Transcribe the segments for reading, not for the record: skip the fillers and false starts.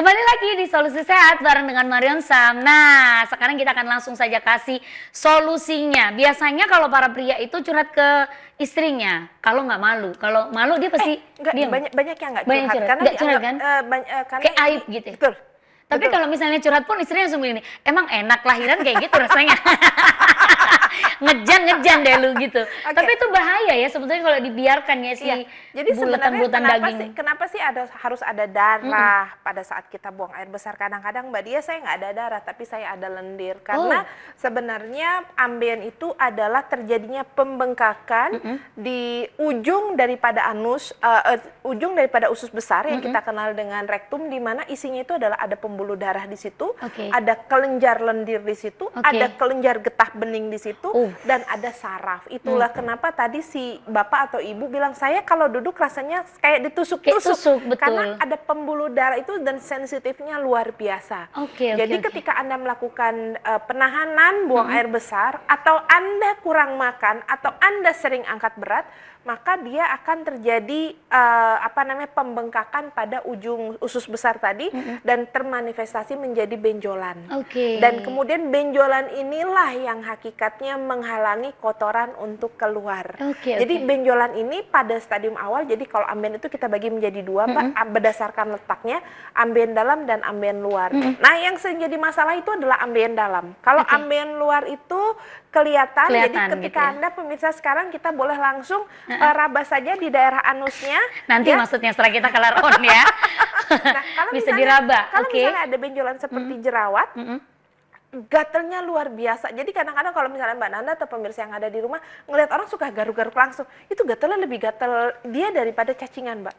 Kembali lagi di Solusi Sehat bareng dengan Marion Sam. Nah, sekarang kita akan langsung saja kasih solusinya. Biasanya kalau para pria itu curhat ke istrinya, kalau nggak malu. Kalau malu dia pasti diam. Banyak yang nggak Banyak curhat, curhat. karena Nggak curhat dianggap kan? karena Kayak aib gitu. Betul. Tapi Betul. kalau misalnya curhat pun istrinya langsung begini, emang enak lahiran kayak gitu rasanya. Ngejan deh lu gitu. Oke. Tapi itu bahaya ya sebetulnya kalau dibiarkan ya si Iya. Jadi sebenarnya bulatan daging. kenapa sih harus ada darah pada saat kita buang air besar? Kadang-kadang Mbak Dia saya nggak ada darah, tapi saya ada lendir. Karena sebenarnya ambien itu adalah terjadinya pembengkakan di ujung daripada anus, ujung daripada usus besar yang kita kenal dengan rektum, di mana isinya itu adalah ada pembuluh darah di situ, ada kelenjar lendir di situ, ada kelenjar getah bening di situ, dan ada saraf. Itulah kenapa tadi si bapak atau ibu bilang, saya kalau duduk rasanya kayak ditusuk-tusuk, karena ada pembuluh darah itu dan sensitifnya luar biasa. Jadi ketika Anda melakukan penahanan buang air besar, atau Anda kurang makan, atau Anda sering angkat berat, maka dia akan terjadi pembengkakan pada ujung usus besar tadi, dan termanifestasi menjadi benjolan. Dan kemudian benjolan inilah yang hakikatnya menghalangi kotoran untuk keluar. Jadi benjolan ini pada stadium awal, jadi kalau ambien itu kita bagi menjadi dua, Pak, berdasarkan letaknya, ambien dalam dan ambien luar. Nah, yang sering jadi masalah itu adalah ambien dalam. Kalau ambien luar itu kelihatan, jadi ketika Anda pemirsa sekarang, kita boleh langsung raba saja di daerah anusnya. Nanti maksudnya setelah kita kelar on ya. Nah, kalau bisa misalnya, diraba. Kalau misalnya ada benjolan seperti jerawat, gatalnya luar biasa. Jadi kadang-kadang kalau misalnya Mbak Nanda atau pemirsa yang ada di rumah ngelihat orang suka garuk-garuk langsung, itu gatalnya lebih gatal dia daripada cacingan, Mbak.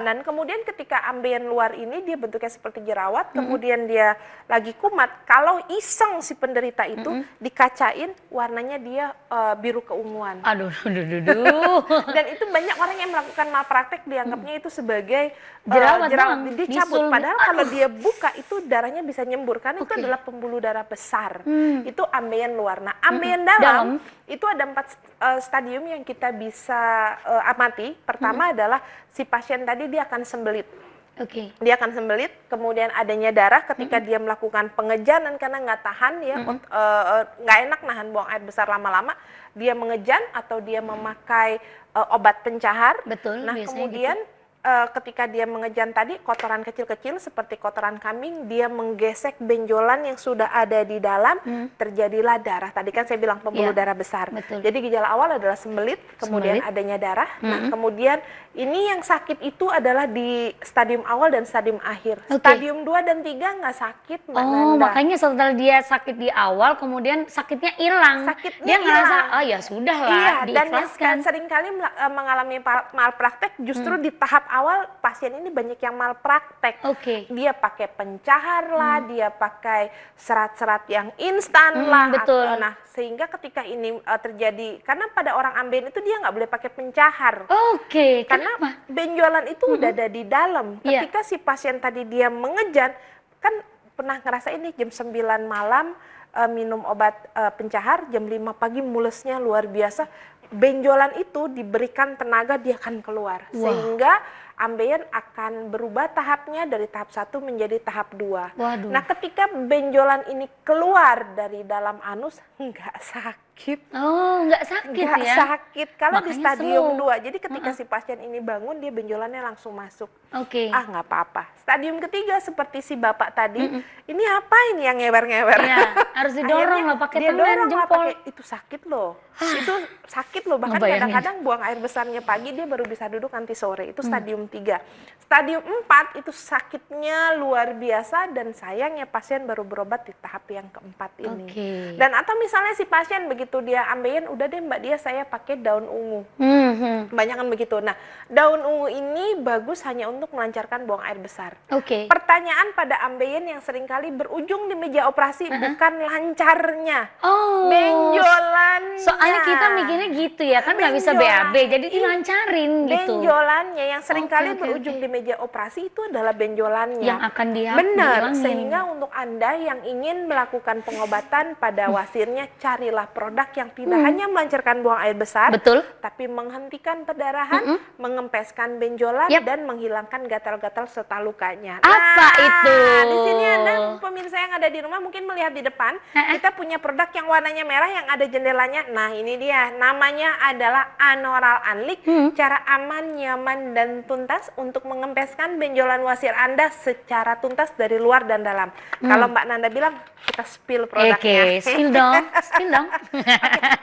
Dan kemudian ketika ambien luar ini dia bentuknya seperti jerawat, kemudian dia lagi kumat, kalau iseng si penderita itu dikacain, warnanya dia biru keunguan. Aduh. Dan itu banyak orang yang melakukan malpraktek, dianggapnya itu sebagai jerawat. Dia cabut, padahal kalau dia buka itu darahnya bisa nyembur, karena itu adalah pembuluh darah besar. Itu ambien luar. Nah, ambien dalam itu ada 4 stadium yang kita bisa amati. Pertama adalah si pasien tadi dia akan sembelit. Dia akan sembelit, kemudian adanya darah ketika dia melakukan pengejanan karena nggak tahan ya, nggak enak nahan buang air besar lama-lama, dia mengejan atau dia memakai obat pencahar. Nah, kemudian ketika dia mengejan tadi, kotoran kecil-kecil seperti kotoran kambing, dia menggesek benjolan yang sudah ada di dalam, terjadilah darah. Tadi kan saya bilang pembuluh darah besar. Jadi gejala awal adalah sembelit, kemudian adanya darah. Nah, kemudian ini yang sakit itu adalah di stadium awal dan stadium akhir. Stadium 2 dan 3 nggak sakit, Mbak Nanda. Makanya setelah dia sakit di awal, kemudian sakitnya hilang. Dia ngerasa, ya sudah lah, diikhlaskan. Dan seringkali mengalami malpraktek justru di tahap awal pasien ini banyak yang malpraktek. Dia pakai pencahar lah, dia pakai serat-serat yang instan lah. Nah, sehingga ketika ini terjadi, karena pada orang ambien itu dia nggak boleh pakai pencahar. Karena benjolan itu udah ada di dalam. Ketika si pasien tadi dia mengejan, kan pernah ngerasa ini jam 9 malam minum obat pencahar, jam 5 pagi mulesnya luar biasa. Benjolan itu diberikan tenaga, dia akan keluar. Sehingga ambien akan berubah tahapnya dari tahap 1 menjadi tahap 2. Nah, ketika benjolan ini keluar dari dalam anus, nggak sakit. Nggak sakit ya? Nggak sakit. Kalau di stadium 2, jadi ketika si pasien ini bangun, dia benjolannya langsung masuk. Nggak apa-apa. Stadium ketiga seperti si bapak tadi, ini apa ini yang ngewer-ngewer? Harus didorong lah pakai tangan, jempol. Itu sakit loh. Itu sakit loh. Bahkan kadang-kadang buang air besarnya pagi, dia baru bisa duduk nanti sore. Itu stadium 3. Stadium 4 itu sakitnya luar biasa, dan sayangnya pasien baru berobat di tahap yang keempat ini. Dan atau misalnya si pasien begitu dia ambien, udah deh Mbak Dia saya pakai daun ungu. Banyak kan begitu. Nah, daun ungu ini bagus hanya untuk melancarkan buang air besar. Pertanyaan pada ambien yang seringkali berujung di meja operasi bukan lancarnya, benjolannya. Soalnya kita mikirnya gitu ya, kan nggak bisa BAB, jadi dilancarin gitu. Benjolannya yang seringkali berujung di meja operasi itu adalah benjolannya. Yang akan Benar, sehingga untuk Anda yang ingin melakukan pengobatan pada wasirnya, carilah produk produk yang tidak hanya melancarkan buang air besar, Betul. tapi menghentikan perdarahan, mengempeskan benjolan, Yap. dan menghilangkan gatal-gatal serta lukanya. Apa itu? Di sini Anda pemirsa yang ada di rumah mungkin melihat di depan, kita punya produk yang warnanya merah yang ada jendelanya. Nah, ini dia. Namanya adalah Anoral Anlik. Cara aman, nyaman, dan tuntas untuk mengempeskan benjolan wasir Anda secara tuntas dari luar dan dalam. Kalau Mbak Nanda bilang, kita spill produknya. Oke, spill dong, spill dong. Oke,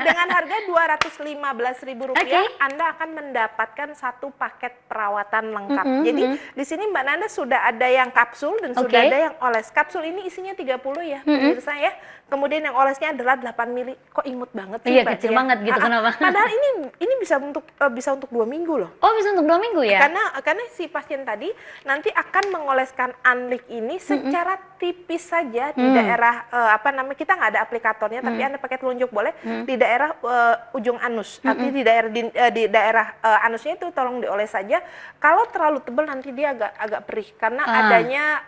dengan harga Rp215.000, Anda akan mendapatkan satu paket perawatan lengkap. Jadi di sini Mbak Nanda sudah ada yang kapsul dan sudah ada yang oles. Kapsul ini isinya 30 ya, pemirsa ya. Kemudian yang olesnya adalah 8 mili. Kok imut banget sih, Iya, Mbak kecil Tia? banget gitu, kenapa? Padahal ini bisa untuk 2 minggu loh. Oh, bisa untuk 2 minggu ya? Karena si pasien tadi nanti akan mengoleskan Anlik ini secara tipis saja di daerah kita nggak ada aplikatornya, tapi Anda pakai telunjuk boleh di daerah ujung anus. Artinya di daerah anusnya itu tolong dioles saja. Kalau terlalu tebal nanti dia agak perih karena adanya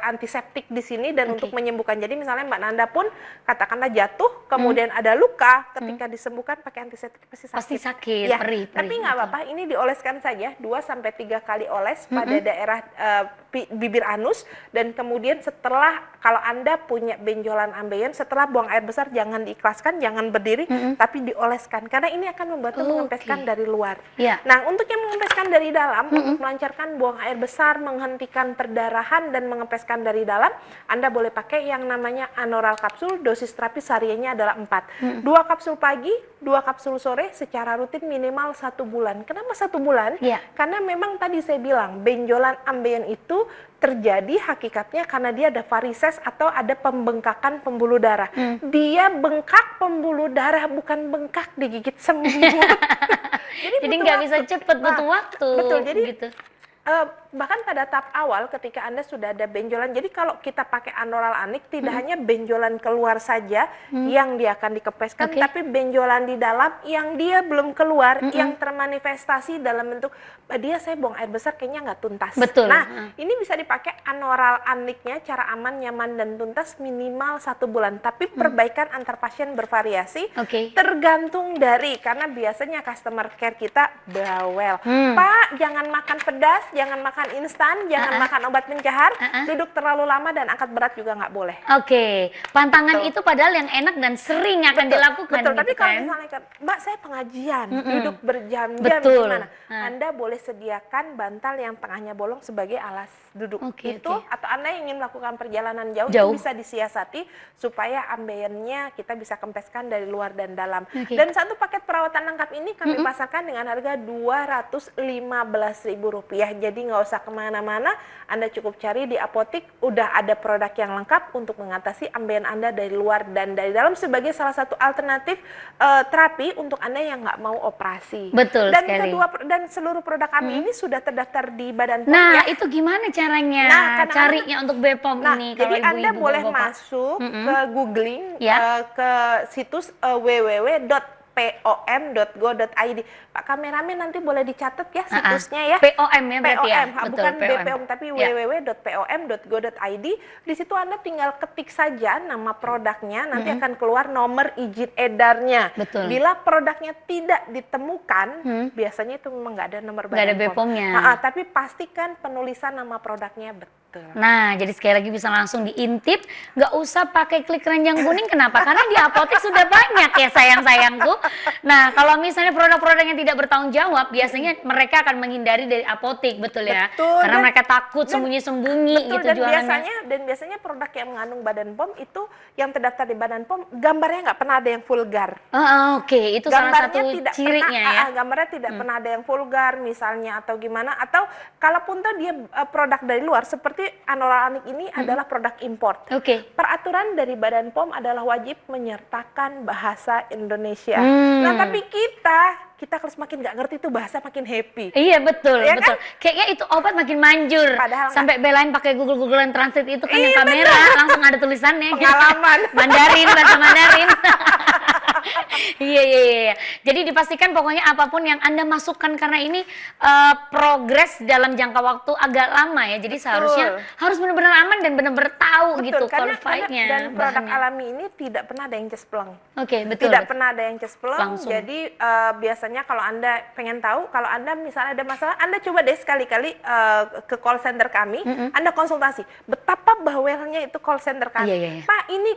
antiseptik di sini dan untuk menyembuhkan. Jadi misalnya Mbak Nanda pun katakanlah jatuh kemudian ada luka, ketika disembuhkan pakai antiseptik pasti sakit. Pasti sakit, Ya, perih. tapi nggak apa-apa, ini dioleskan saja 2-3 kali oles pada daerah bibir anus, dan kemudian setelah, kalau Anda punya benjolan ambeien, setelah buang air besar jangan diikhlaskan, jangan berdiri, tapi dioleskan, karena ini akan membantu mengempeskan dari luar. Ya. Nah, untuk yang mengempeskan dari dalam, untuk melancarkan buang air besar, menghentikan perdarahan, dan mengempeskan dari dalam, Anda boleh pakai yang namanya Anoral kapsul, dosis terapis hariannya adalah 4. 2 kapsul pagi, 2 kapsul sore, secara rutin minimal 1 bulan. Kenapa 1 bulan? Ya. Karena memang tadi saya bilang, benjolan ambeien itu terjadi hakikatnya karena dia ada varises atau ada pembengkakan pembuluh darah. Dia bengkak pembuluh darah, bukan bengkak digigit semut. Jadi nggak bisa cepet, butuh waktu. Betul, jadi gitu. bahkan pada tahap awal ketika Anda sudah ada benjolan, jadi kalau kita pakai Anoral Anlik tidak hanya benjolan keluar saja yang dia akan dikempeskan, tapi benjolan di dalam yang dia belum keluar, yang termanifestasi dalam bentuk dia saya buang air besar kayaknya nggak tuntas. Betul. Nah, ini bisa dipakai Anoral Anliknya, cara aman, nyaman, dan tuntas minimal 1 bulan. Tapi perbaikan antar pasien bervariasi, tergantung dari, karena biasanya customer care kita bawel. Pak, jangan makan pedas, jangan makan instan, jangan makan obat pencahar, duduk terlalu lama dan angkat berat juga nggak boleh. Pantangan itu padahal yang enak dan sering akan dilakukan. Betul, tapi gitu kalau kan? misalnya, Mbak saya pengajian, duduk berjam-jam gimana? Anda boleh sediakan bantal yang tengahnya bolong sebagai alas duduk. Atau Anda yang ingin melakukan perjalanan jauh, itu bisa disiasati supaya ambeiennya kita bisa kempeskan dari luar dan dalam. Dan satu paket perawatan lengkap ini kami pasarkan dengan harga Rp215.000. Jadi nggak usah kemana-mana, Anda cukup cari di apotik, udah ada produk yang lengkap untuk mengatasi ambeien Anda dari luar dan dari dalam sebagai salah satu alternatif terapi untuk Anda yang nggak mau operasi. Betul Dan sekali. dan seluruh produk kami ini sudah terdaftar di Badan POM. Nah, itu gimana caranya Nah, carinya untuk BPOM ini? Jadi kalau Anda ibu-ibu, boleh bapak-bapak? masuk ke googling, Ya. ke situs www.pom.go.id. Pak kameramen nanti boleh dicatat ya situsnya ya. POM ya berarti ya? POM, bukan BPOM, tapi Ya. www.pom.go.id. Di situ Anda tinggal ketik saja nama produknya, nanti akan keluar nomor izin edarnya. Betul. Bila produknya tidak ditemukan, biasanya itu memang nggak ada nomor Nggak ada Badan POM. BPOM-nya. Tapi pastikan penulisan nama produknya betul. Nah, jadi sekali lagi bisa langsung diintip, nggak usah pakai klik keranjang kuning. Kenapa? Karena di apotek sudah banyak ya sayang-sayangku. Nah, kalau misalnya produk-produk yang tidak bertanggung jawab, biasanya mereka akan menghindari dari apotek, betul ya? Betul, Karena dan- mereka takut sembunyi-sembunyi Betul, gitu dan jualannya. biasanya produk yang mengandung Badan POM itu yang terdaftar di Badan POM gambarnya nggak pernah ada yang vulgar. Itu salah satu Gambarnya cirinya ya. Gambarnya tidak pernah ada yang vulgar misalnya atau gimana, atau kalaupun tuh dia produk dari luar seperti Anoral Anlik ini adalah produk import. Peraturan dari Badan POM adalah wajib menyertakan bahasa Indonesia. Nah, tapi kita kalau semakin nggak ngerti itu bahasa makin happy. Iya betul, Ya betul. Kayaknya itu obat makin manjur. Padahal sampai belain pakai Google Translate itu kan yang Iya, kamera langsung ada tulisannya. Pengalaman. Mandarin, bahasa Mandarin. Iya, iya, iya, iya. Jadi dipastikan pokoknya apapun yang Anda masukkan karena ini progres dalam jangka waktu agak lama ya. Jadi seharusnya harus benar-benar aman dan benar-benar tahu gitu karena qualified-nya. dan produk bahannya. alami ini tidak pernah ada yang cespleng. Oke, betul. Tidak pernah ada yang cespleng. Langsung. Jadi biasanya kalau Anda pengen tahu, kalau Anda misalnya ada masalah, Anda coba deh sekali-kali ke call center kami, Anda konsultasi. Betapa bawelnya itu call center kami. Iya, iya, iya. Pak, ini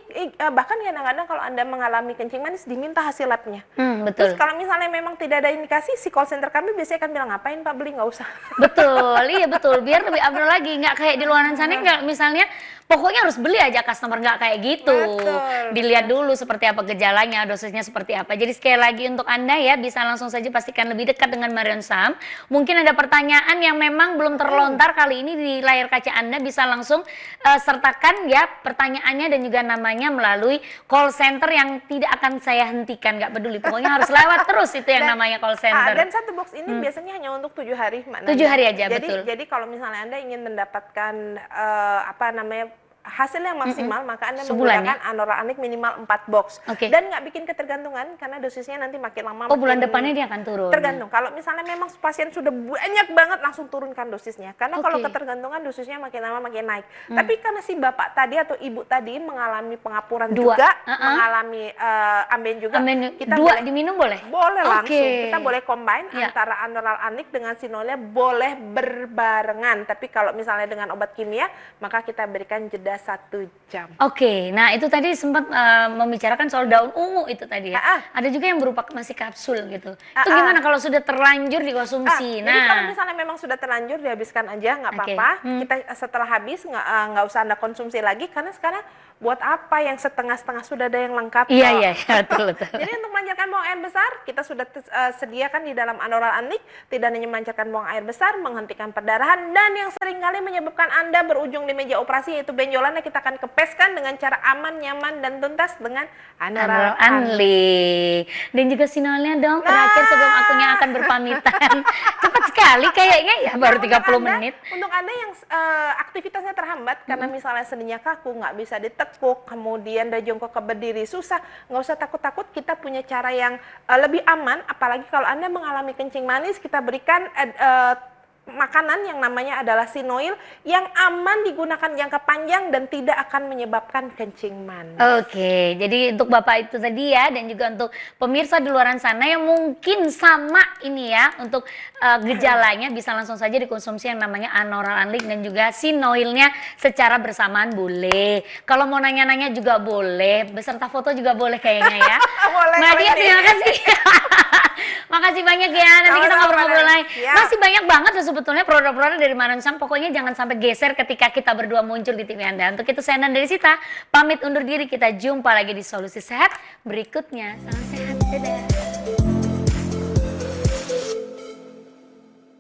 bahkan kadang-kadang kalau Anda mengalami kencing manis diminta hasil labnya. Betul. Terus kalau misalnya memang tidak ada indikasi, si call center kami biasanya akan bilang, ngapain Pak beli, nggak usah. Betul, iya betul. Biar lebih update lagi, nggak kayak di luaran sana nggak misalnya pokoknya harus beli aja customer, nggak kayak gitu. Betul, Dilihat dulu seperti apa gejalanya, dosisnya seperti apa. Jadi sekali lagi untuk Anda ya bisa langsung saja pastikan lebih dekat dengan Marion Sam. Mungkin ada pertanyaan yang memang belum terlontar kali ini di layar kaca Anda, bisa langsung sertakan ya pertanyaannya dan juga namanya melalui call center yang tidak akan saya hentikan, nggak peduli. Pokoknya harus lewat terus itu yang namanya call center. Dan satu box ini biasanya hanya untuk 7 hari, Mbak Nanda. 7 hari aja, jadi, betul. Jadi kalau misalnya Anda ingin mendapatkan hasil yang maksimal, maka Anda Sebulan, menggunakan Anora Anik minimal 4 box. Oke. Dan nggak bikin ketergantungan karena dosisnya nanti makin lama. Oh, bulan makin depannya dia akan turun. Tergantung. Kalau misalnya memang pasien sudah banyak banget, langsung turunkan dosisnya. Karena kalau ketergantungan dosisnya makin lama makin naik. Tapi karena si bapak tadi atau ibu tadi mengalami pengapuran juga, mengalami ambeien juga, kita dua diminum boleh? Boleh langsung. Oke. Kita boleh combine antara Anoral Anik dengan Sinolia, boleh berbarengan. Tapi kalau misalnya dengan obat kimia, maka kita berikan jeda 1 jam. Oke, nah itu tadi sempat membicarakan soal daun ungu itu tadi ya. Ada juga yang berupa masih kapsul gitu. Itu gimana kalau sudah terlanjur dikonsumsi? Jadi kalau misalnya memang sudah terlanjur, dihabiskan aja, nggak apa-apa. Kita setelah habis nggak usah Anda konsumsi lagi, karena sekarang buat apa yang setengah-setengah, sudah ada yang lengkap. Iya, iya, betul, betul. Jadi untuk memancarkan buang air besar, kita sudah sediakan di dalam Anoral Anik, tidak hanya memancarkan buang air besar, menghentikan perdarahan, dan yang seringkali menyebabkan Anda berujung di meja operasi yaitu benjolannya, kita akan kepeskan dengan cara aman, nyaman, dan tuntas dengan Anoral Anik. Dan juga Sinolia dong, terakhir sebelum akunya akan berpamitan. Cepat sekali kayaknya ya, baru 30 menit. Untuk Anda yang aktivitasnya terhambat karena misalnya sendinya kaku, nggak bisa ditekuk, kemudian dari jongkok ke berdiri susah, nggak usah takut-takut, kita punya cara yang lebih aman. Apalagi kalau Anda mengalami kencing manis, kita berikan makanan yang namanya adalah Sinoil yang aman digunakan jangka panjang dan tidak akan menyebabkan kencing manis. Oke, jadi untuk Bapak itu tadi ya, dan juga untuk pemirsa di luaran sana yang mungkin sama ini ya, untuk gejalanya bisa langsung saja dikonsumsi yang namanya Anoral Anik dan juga Sinoilnya secara bersamaan boleh. Kalau mau nanya-nanya juga boleh, beserta foto juga boleh kayaknya ya. Boleh. Nadia, terima kasih. Makasih banyak ya, nanti kita ngobrol-ngobrol lagi. Masih banyak banget loh sebetulnya produk-produk dari Marion Sam. Pokoknya jangan sampai geser ketika kita berdua muncul di TV Anda. Untuk itu saya Nanda Sita pamit undur diri, kita jumpa lagi di Solusi Sehat berikutnya. Salam sehat, dadah.